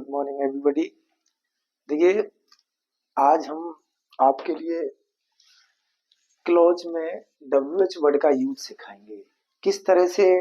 Good morning everybody. देखिए, आज हम आपके लिए क्लोज में डब्ल्यूएच वर्ड का यूज सिखाएंगे। किस तरह से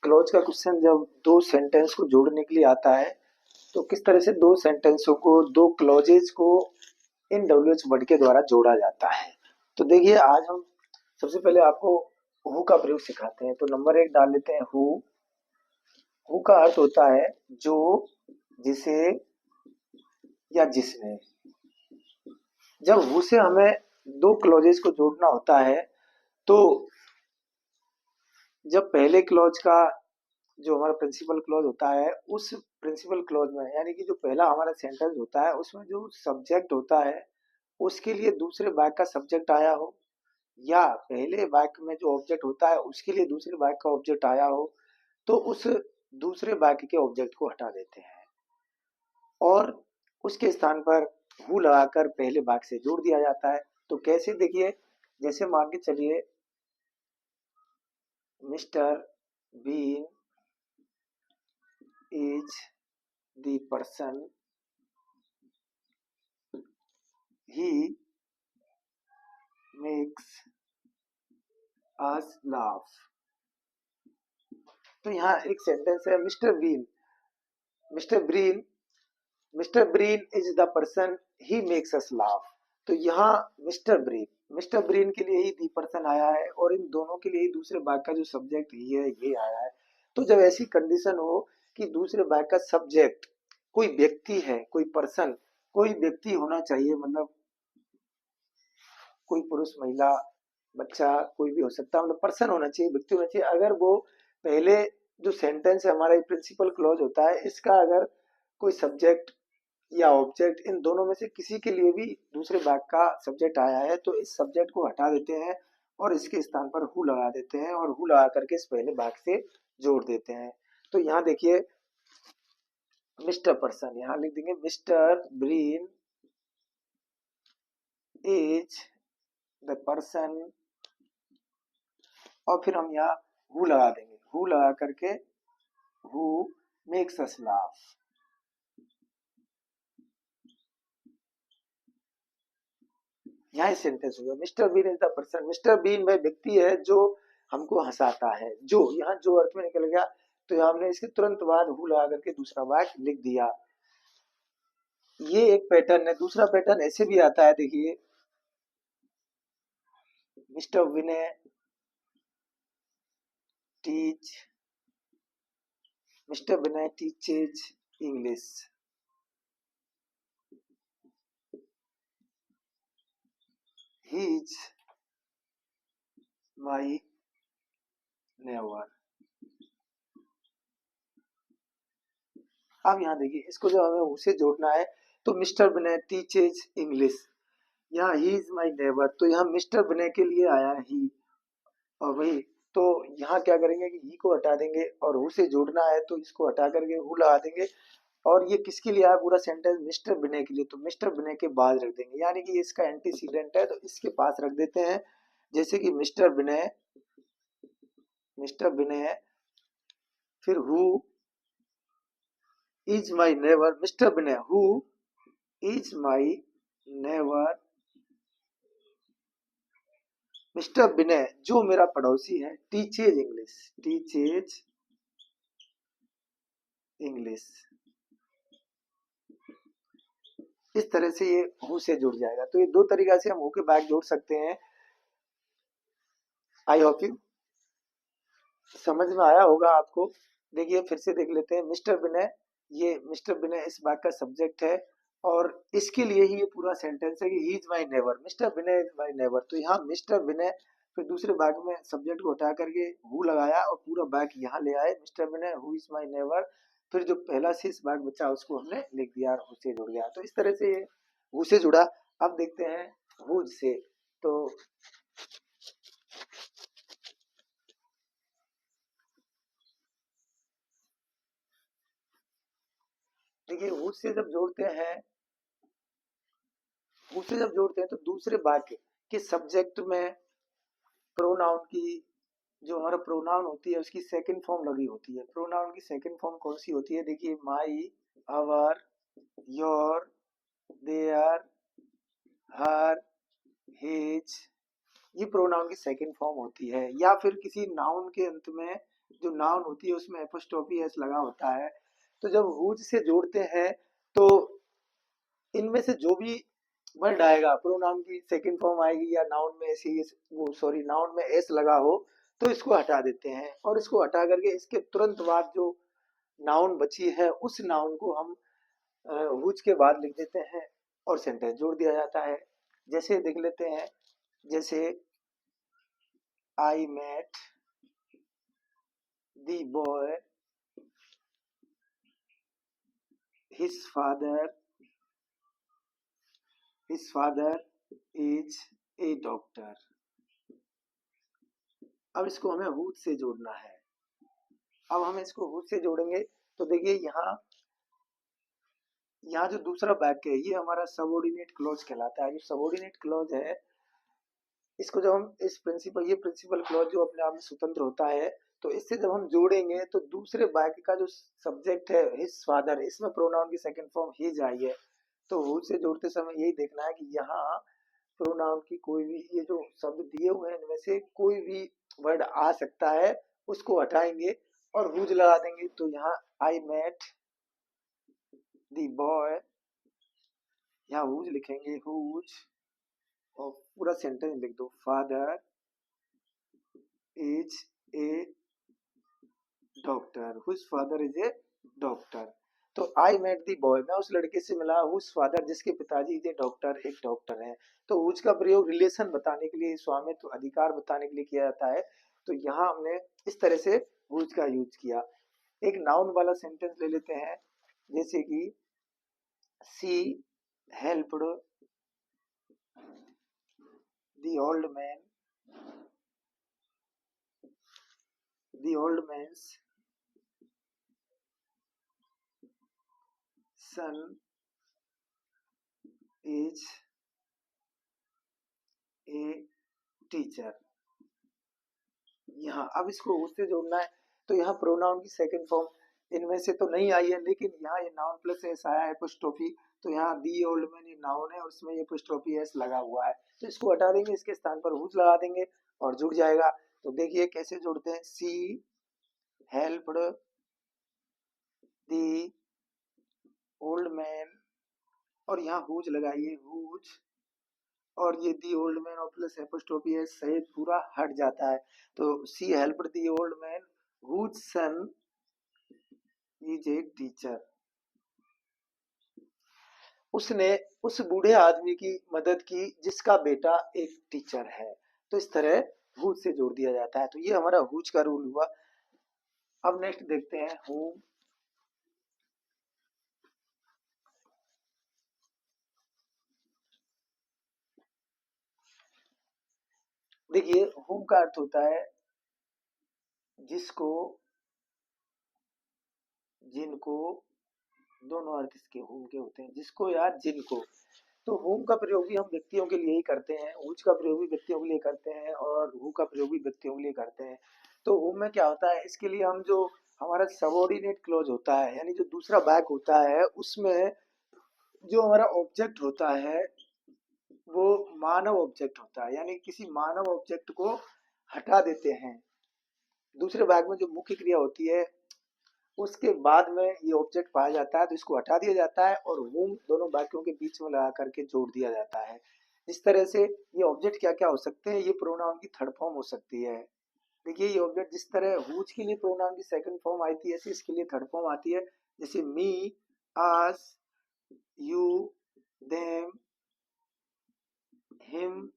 क्लोज का क्वेश्चन जब दो सेंटेंस को जोड़ने के लिए आता है तो किस तरह से दो सेंटेंसों को, दो क्लोजेज को इन डब्ल्यूएच वर्ड के द्वारा जोड़ा जाता है। तो देखिए, आज हम सबसे पहले आपको हु का प्रयोग सिखाते हैं। तो नंबर 1 डाल लेते हैं हु। हु का अर्थ होता है जो, जिसे या जिसने। जब हु से हमें दो क्लॉजेस को जोड़ना होता है तो जब पहले क्लॉज का जो हमारा प्रिंसिपल क्लॉज होता है उस प्रिंसिपल क्लॉज में, यानी कि जो पहला हमारा सेंटेंस होता है उसमें जो सब्जेक्ट होता है उसके लिए दूसरे वाक्य का सब्जेक्ट आया हो, या पहले वाक्य में जो ऑब्जेक्ट होता है उसके लिए दूसरे वाक्य का ऑब्जेक्ट आया हो, तो उस दूसरे वाक्य के ऑब्जेक्ट को हटा देते हैं और उसके स्थान पर हु लगाकर पहले वाक्य से जोड़ दिया जाता है। तो कैसे, देखिए, जैसे मान के चलिए mister Bean is the person he makes us laugh. तो यहाँ एक सेंटेंस है mister Breen mister Breen is the person he makes us laugh. तो यहाँ मिस्टर ब्रीन के लिए ही दी पर्सन आया है और इन दोनों के लिए ही दूसरे वाक्य का जो सब्जेक्ट ही है ये आया है। तो जब ऐसी कंडीशन हो कि दूसरे वाक्य का सब्जेक्ट कोई व्यक्ति है, कोई पर्सन, कोई व्यक्ति होना चाहिए, मतलब कोई पुरुष, महिला, बच्चा, कोई भी हो सकता है, मतलब पर्सन होना चाहिए, व्यक्ति होना चाहिए। अगर वो पहले जो सेंटेंस है हमारा प्रिंसिपल क्लॉज होता है इसका अगर कोई सब्जेक्ट या ऑब्जेक्ट इन दोनों में से किसी के लिए भी दूसरे वाक्य का सब्जेक्ट आया है तो इस सब्जेक्ट को हटा देते हैं और इसके स्थान पर हु लगा देते हैं और हु लगा करके इस पहले वाक्य से जोड़ देते हैं। तो यहाँ देखिए मिस्टर पर्सन, यहाँ लिख देंगे mister Breen is the person और फिर हम यहाँ हु लगा देंगे, हु लगा करके हु मेक्स अस लाफ। यहाँ सेंटेंस होगा Mister Bean is the person. Mister Bean वह व्यक्ति है जो हमको हंसाता है। जो यहाँ जो अर्थ में निकल गया तो यहाँ हमने इसके तुरंत बाद हु लगा करके दूसरा वाक्य लिख दिया। ये एक पैटर्न है। दूसरा पैटर्न ऐसे भी आता है, देखिए mister Vinay teach mister Vinay teaches English. He is my never. अब यहाँ देखिए इसको जब हमें उसे जोड़ना है तो मिस्टर विनय टीचेज इंग्लिश, यहाँ ही इज माई नेबर, तो यहाँ मिस्टर विनय के लिए आया ही और वही, तो यहाँ क्या करेंगे कि ही को हटा देंगे और हु से जोड़ना है तो इसको हटा करके हु लगा देंगे और ये किसके लिए आया पूरा सेंटेंस, मिस्टर विनय के लिए, तो मिस्टर विनय के बाद रख देंगे, यानी कि इसका एंटीसीडेंट है तो इसके पास रख देते हैं। जैसे कि मिस्टर विनय फिर who is my neighbour, mister Vinay who is my neighbour, mister Vinay जो मेरा पड़ोसी है, टीचेज इंग्लिश। इस तरह से ये हु से जुड़ जाएगा। तो ये दो तरीका से हम हु के बैग जोड़ सकते हैं। आई होप यू समझ में आया होगा आपको। देखिए फिर से देख लेते हैं मिस्टर विनय, ये मिस्टर विनय इस बात का सब्जेक्ट है और इसके लिए ही ये पूरा सेंटेंस है कि he is my neighbour, mister Vinay is my neighbour. तो यहाँ मिस्टर विनय फिर दूसरे भाग में सब्जेक्ट को हटा करके हु लगाया और पूरा बैग यहाँ ले आए, mister Vinay who is my neighbour, फिर जो पहला शेष भाग बचा उसको हमने लिख दिया और उससे जुड़ गया। तो इस तरह से ये हु से जुड़ा। अब देखते हैं हुज से। तो देखिए हुज से जब जोड़ते हैं तो दूसरे वाक्य के सब्जेक्ट में प्रोनाउन की, जो हमारा प्रोनाउन होती है उसकी सेकंड फॉर्म लगी होती है। प्रोनाउन की सेकंड फॉर्म कौन सी होती है, देखिए माई our, your, their, her, his, ये प्रोनाउन की सेकंड फॉर्म होती है। या फिर किसी नाउन के अंत में जो नाउन होती है उसमें एपोस्ट्रोफी एस लगा होता है। तो जब हुज से जोड़ते हैं तो इनमें से जो भी वर्ड आएगा प्रोनाउन की सेकंड फॉर्म आएगी या नाउन में ऐसी वो सॉरी नाउन में एस लगा हो तो इसको हटा देते हैं, और इसको हटा करके इसके तुरंत बाद जो नाउन बची है उस नाउन को हम हुज के बाद लिख देते हैं और सेंटेंस जोड़ दिया जाता है। जैसे देख लेते हैं, जैसे I met the boy his father is a doctor. अब इसको हमें हुज से जोड़ना है। अब हम इसको हुज से जोड़ेंगे तो देखिए यहाँ जो दूसरा वाक्य है ये हमारा सबऑर्डिनेट क्लॉज कहलाता है। जो सबऑर्डिनेट क्लॉज है इसको जब हम इस प्रिंसिपल ये प्रिंसिपल क्लॉज जो अपने आप में स्वतंत्र होता है तो इससे जब हम जोड़ेंगे तो दूसरे वाक्य का जो सब्जेक्ट है हिज फादर, इसमें प्रोनाउन की सेकंड फॉर्म हिज आई है। तो हुज से जोड़ते समय यही देखना है कि यहाँ प्रोनाउन की कोई भी ये जो शब्द दिए हुए हैं इनमें से कोई भी वर्ड आ सकता है, उसको हटाएंगे और हुज लगा देंगे। तो यहाँ आई मेट दी बॉय, यहाँ हुज लिखेंगे हुज और पूरा सेंटेंस लिख दो father is a doctor, whose father is a doctor. तो आई मेट दी बॉय, मैं उस लड़के से मिला हुज फादर जिसके पिताजी इज ए डॉक्टर, एक डॉक्टर है। तो हुज का प्रयोग रिलेशन बताने के लिए, स्वामित्व अधिकार बताने के लिए किया जाता है। तो यहाँ हमने इस तरह से हुज का यूज किया। एक नाउन वाला सेंटेंस ले लेते हैं, जैसे कि she helped the old man's son is a teacher. यहाँ अब इसको उससे जोड़ना है तो यहाँ प्रोनाउन की सेकंड फॉर्म इनमें से तो नहीं आई है, लेकिन यहाँ ये नाउन प्लस एस आया है एपोस्ट्रोफी। तो यहाँ दी ओल्ड मैन ये नाउन है और उसमें ये एपोस्ट्रोफी एस लगा हुआ है, तो इसको हटा देंगे, इसके स्थान पर हुज लगा देंगे और जुड़ जाएगा। तो देखिए कैसे जोड़ते हैं, she helped the old man और यहाँ हुज लगाइए हुज, और ये दी ओल्ड मैन और प्लस एपोस्ट्रोफी एस सहित पूरा हट जाता है। तो she helped the old man whose son is a teacher, उसने उस बूढ़े आदमी की मदद की जिसका बेटा एक टीचर है। तो इस तरह हुज से जोड़ दिया जाता है। तो ये हमारा हुज का रूल हुआ। अब नेक्स्ट देखते हैं होम। देखिए होम का अर्थ होता है जिसको, जिनको, दोनों अर्थ इसके होम के होते हैं, जिसको या जिनको। तो होम का प्रयोग भी हम व्यक्तियों के लिए ही करते हैं, हुज का प्रयोग भी व्यक्तियों के लिए करते हैं और हु का प्रयोग भी व्यक्तियों के लिए करते हैं। तो होम में क्या होता है, इसके लिए हम जो हमारा सबऑर्डिनेट क्लॉज होता है यानी जो दूसरा वाक्य होता है उसमें जो हमारा ऑब्जेक्ट होता है वो मानव ऑब्जेक्ट होता है, यानी किसी मानव ऑब्जेक्ट को हटा देते हैं। दूसरे वाक्य में जो मुख्य क्रिया होती है उसके बाद में ये ऑब्जेक्ट पाया जाता है तो इसको हटा दिया जाता है और होम दोनों वाक्यों के बीच में लगा करके जोड़ दिया जाता है। इस तरह से ये ऑब्जेक्ट क्या क्या हो सकते हैं, ये प्रोनाउन की थर्ड फॉर्म हो सकती है। देखिए ये ऑब्जेक्ट जिस तरह हुज के लिए प्रोनाउन की सेकंड फॉर्म आई थी ऐसे इसके लिए थर्ड फॉर्म आती है, जैसे मी, अस, यू, देम, हिम,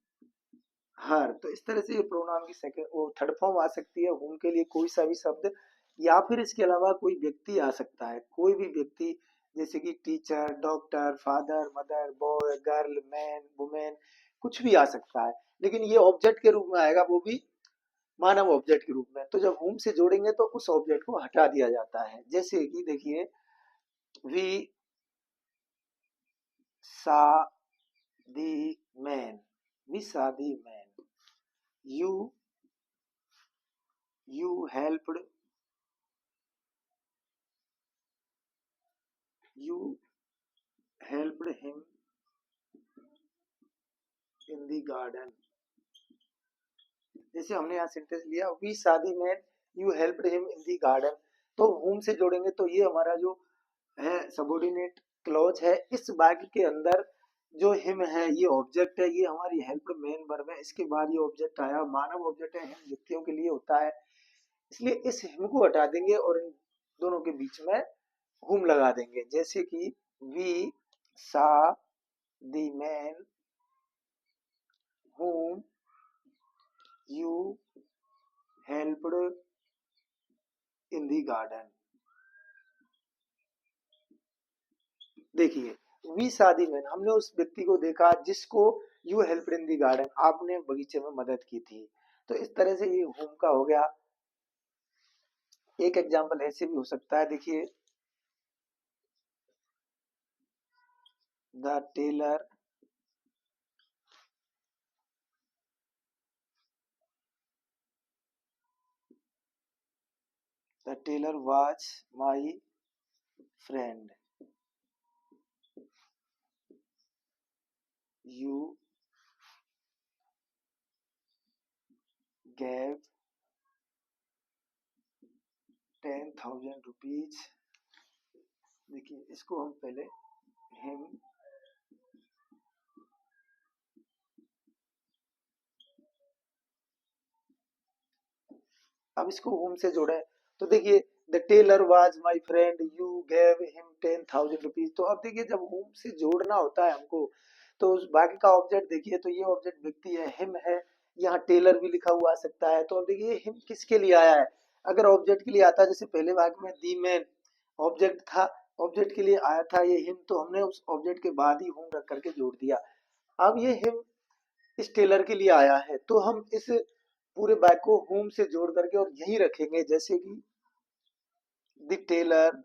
हर। तो इस तरह से ये प्रोनाउन की सेकंड वो थर्ड फॉर्म आ सकती है होम के लिए कोई सा भी शब्द, या फिर इसके अलावा कोई व्यक्ति आ सकता है, कोई भी व्यक्ति, जैसे कि teacher, doctor, father, mother, boy, girl, man, women, कुछ भी आ सकता है। लेकिन ये ऑब्जेक्ट के रूप में आएगा, वो भी मानव ऑब्जेक्ट के रूप में। तो जब होम से जोड़ेंगे तो उस ऑब्जेक्ट को हटा दिया जाता है। जैसे कि देखिए we saw the man, we saw the man, you helped you helped him in the garden. जैसे हमने यहाँ सेंटेंस लिया, we saw the man, you helped him in the garden, तो whom से जोड़ेंगे तो ये हमारा जो है सबोर्डिनेट क्लॉज है। इस वाक्य के अंदर जो हिम है ये ऑब्जेक्ट है, ये हमारी हेल्प मेन वर्ब है, इसके बाद ये ऑब्जेक्ट आया, मानव ऑब्जेक्ट है, हिम व्यक्तियों के लिए होता है, इसलिए इस हिम को हटा देंगे और इन दोनों के बीच में हुम लगा देंगे। जैसे कि we saw the man whom you helped in the garden। देखिए, वी शादी में हमने उस व्यक्ति को देखा जिसको you help in the garden, आपने बगीचे में मदद की थी। तो इस तरह से ये होम का हो गया। एक एग्जांपल ऐसे भी हो सकता है, देखिए, the tailor was my friend, you gave 10,000 rupees. देखिए, इसको हम पहले हिम अब इसको होम से जोड़े तो देखिए, the tailor was my friend, you gave him 10,000 rupees. तो अब देखिए, जब होम से जोड़ना होता है हमको, तो उस बाकी का ऑब्जेक्ट देखिए, तो ये ऑब्जेक्ट व्यक्ति है, हिम है, यहाँ टेलर भी लिखा हुआ आ सकता है। तो अब देखिए, हिम किसके लिए आया है, अगर ऑब्जेक्ट के लिए आता, जैसे पहले वाक्य में दी मैन ऑब्जेक्ट था, ऑब्जेक्ट के लिए आया था ये हिम, तो हमने उस ऑब्जेक्ट के बाद ही होम रख करके जोड़ दिया। अब ये हिम इस टेलर के लिए आया है, तो हम इस पूरे बैग को होम से जोड़ करके और यही रखेंगे, जैसे कि द टेलर,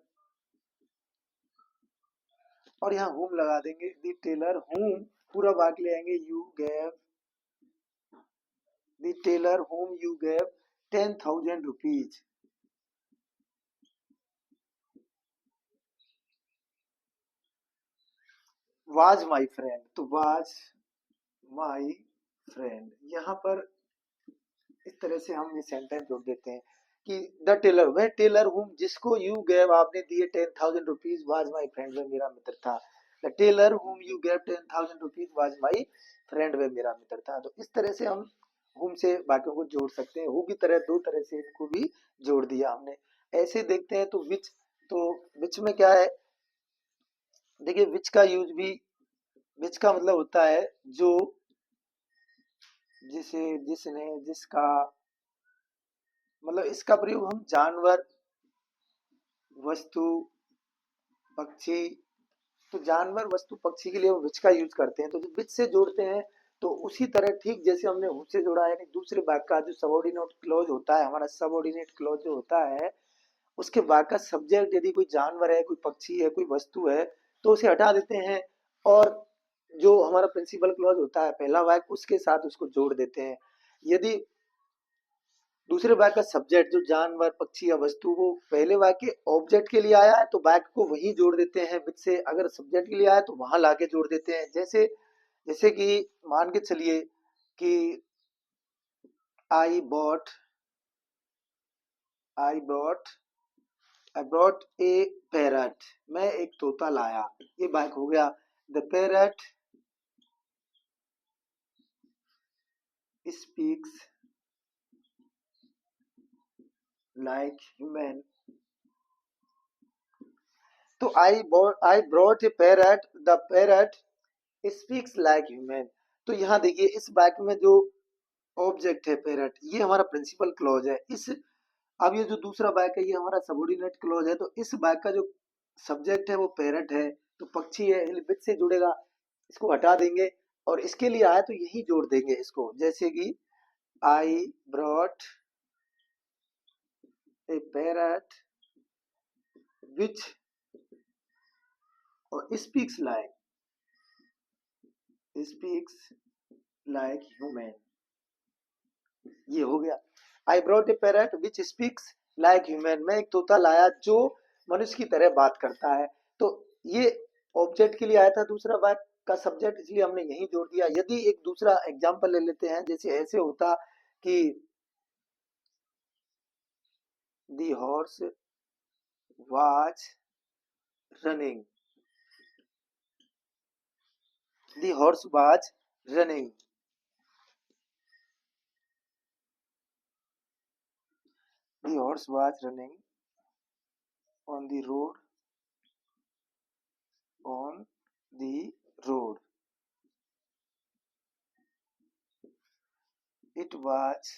और यहाँ होम लगा देंगे, द टेलर होम, पूरा वाक्य ले आएंगे, you gave, the tailor whom you gave 10,000 rupees was my friend. तो वाज माई फ्रेंड, यहाँ पर इस तरह से हम ये सेंटेंस जोड़ देते हैं कि द टेलर, वह टेलर हूँ जिसको यू गैव आपने दिए 10,000 रुपीज वाज माई फ्रेंड, वह मेरा मित्र था। The tailor whom you gave 10,000 rupees was my friend, वह मेरा मित्र था। तो इस तरह से हम हुम से वाक्यों को जोड़ सकते हैं। हु की तरह दो तरह से इनको भी जोड़ दिया हमने। ऐसे देखते हैं तो विच में क्या है, देखिए, विच का यूज भी, विच का मतलब होता है जो, जिसे, जिसने, जिसका, मतलब इसका प्रयोग हम जानवर, वस्तु, पक्षी, तो जानवर, वस्तु, पक्षी के लिए हम विच का यूज करते हैं। तो जब विच से जोड़ते हैं तो उसी तरह ठीक जैसे हमने हु से जोड़ा है, यानी दूसरे वाक्य का जो सबऑर्डिनेट क्लॉज होता है, हमारा सबऑर्डिनेट क्लॉज जो होता है, उसके वाक्य का सब्जेक्ट यदि कोई जानवर है, कोई पक्षी है, कोई वस्तु है, तो उसे हटा देते हैं, और जो हमारा प्रिंसिपल क्लॉज होता है पहला वाक्य, उसके साथ उसको जोड़ देते हैं। यदि दूसरे वाक्य का सब्जेक्ट जो जानवर, पक्षी या वस्तु, वो पहले वाक्य ऑब्जेक्ट के लिए आया है तो वाक्य को वहीं जोड़ देते हैं विच से, अगर सब्जेक्ट के लिए आया तो वहां लाके जोड़ देते हैं। जैसे जैसे कि मान के चलिए कि I bought I brought I brought a parrot, मैं एक तोता लाया, ये वाक्य हो गया। The parrot speaks like human. तो I brought a parrot, the parrot speaks like human. तो यहाँ देखिए, इस वाक्य में जो ऑब्जेक्ट है पैरट, ये हमारा प्रिंसिपल क्लॉज है। इस अब ये जो दूसरा वाक्य है ये हमारा सबऑर्डिनेट क्लॉज है। तो इस वाक्य का जो सब्जेक्ट है वो पैरट है, तो पक्षी है, विच से जुड़ेगा, इसको हटा देंगे और इसके लिए आया तो यही जोड़ देंगे इसको। जैसे कि आई ब्रॉट ए पैरट विच और स्पीक्स लाइक ह्यूमन, ये हो गया। आई brought a parrot which speaks like human, मैं एक तोता लाया जो मनुष्य की तरह बात करता है। तो ये ऑब्जेक्ट के लिए आया था दूसरा वाक्य का सब्जेक्ट, इसलिए हमने यही जोड़ दिया। यदि एक दूसरा एग्जाम्पल ले लेते हैं, जैसे ऐसे होता कि the horse was running, the horse was running, the horse was running on the road, on the road, it was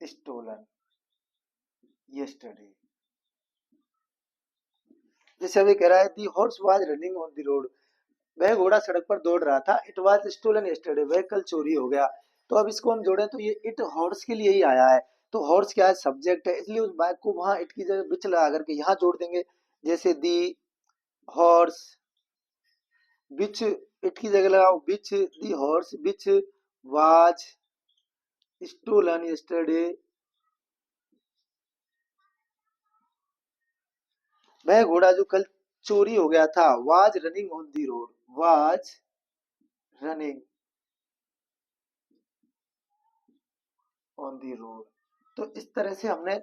stolen yesterday। जैसे अभी कह रहा है the horse was running on the road, वह घोड़ा सड़क पर दौड़ रहा था। इट वाज स्टोलन yesterday, वह कल चोरी हो गया। तो अब इसको हम जोड़ें तो ये इट हॉर्स के लिए ही आया है। तो हॉर्स क्या है, सब्जेक्ट है, इसलिए उस बात को वहां इट की जगह बिच लगा करके यहाँ जोड़ देंगे। जैसे दी हॉर्स बिच, इट की जगह लगाओ which, the horse which was stolen yesterday, वह घोड़ा जो कल चोरी हो गया था। Was running on the road, was running on the road. तो इस तरह से हमने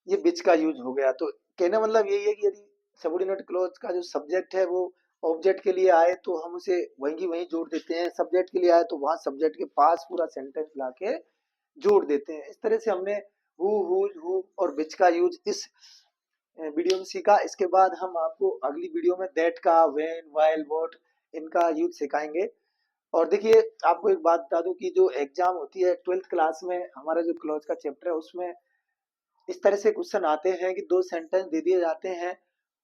ये बिच का यूज हो गया। तो कहने मतलब यही है कि यदि सबोर्डिनेट क्लॉज का जो सब्जेक्ट है वो ऑब्जेक्ट के लिए आए तो हम उसे वहीं की वहीं जोड़ देते हैं, सब्जेक्ट के लिए आए तो वहां सब्जेक्ट के पास पूरा सेंटेंस लाके जोड़ देते हैं। इस तरह से हमने हु और बिच का यूज इस वीडियो में सीखा। इसके बाद हम आपको अगली वीडियो में दैट का, व्हेन, व्हाइल, व्हाट, इनका यूज सिखाएंगे। और देखिए आपको एक बात बता दूं कि जो एग्जाम होती है 12th क्लास में, हमारा जो क्लॉज का चैप्टर है उसमें इस तरह से क्वेश्चन आते हैं कि दो सेंटेंस दे दिए जाते हैं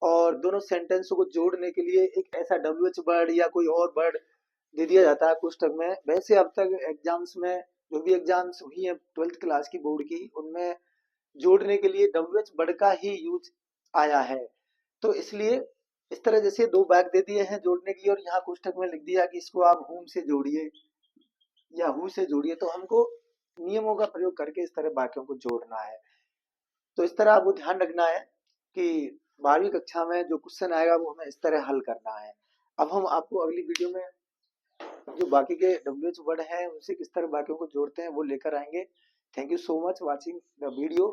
और दोनों सेंटेंसों को जोड़ने के लिए एक ऐसा डब्ल्यूएच वर्ड या कोई और वर्ड दे दिया जाता है पुस्तक में। वैसे अब तक एग्जाम्स में जो भी एग्जाम्स हुई है 12th क्लास की बोर्ड की, उनमें जोड़ने के लिए डब्ल्यूएच वर्ड का ही यूज आया है। तो इसलिए इस तरह जैसे दो वाक्य दे दिए हैं जोड़ने के लिए और यहाँ पुस्तक में लिख दिया कि इसको आप होम से जोड़िए या हु से जोड़िए, तो हमको नियमों का प्रयोग करके इस तरह वाक्यों को जोड़ना है। तो इस तरह आपको ध्यान रखना है कि 12वीं कक्षा में जो क्वेश्चन आएगा वो हमें इस तरह हल करना है। अब हम आपको अगली वीडियो में जो बाकी के डब्ल्यूएच वर्ड हैं उनसे किस तरह वाक्यों को जोड़ते हैं वो लेकर आएंगे। Thank you so much watching the video.